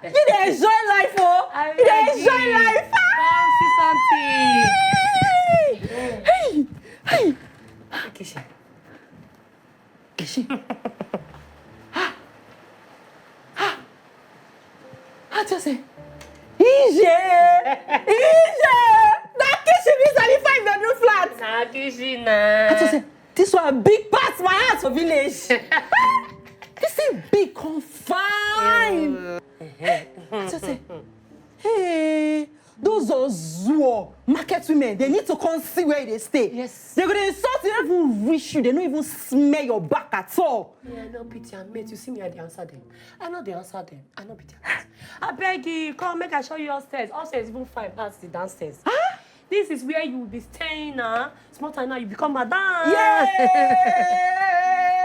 You dey enjoy life, oh. You dey enjoy life. Come see something. Hey. Kishi. Kishi. How do you say? Ije. That Kishi means 5-bedroom flat. Nah, Kishi, nah. How do you say? This one big part my house for village. This is big confined. How do you say? Hey, those are zoo market women. They need to come see where they stay. Yes. They're gonna insult you, they don't even reach you. They don't even smell your back at all. Yeah, I know pity and mate. You see me, I dey answer them. I know they answer them. I know pity and mate. I beg you, come make I show you upstairs. Upstairs even fine past the downstairs. Huh? This is where you will be staying now. Small time now, you become madam. Yeah!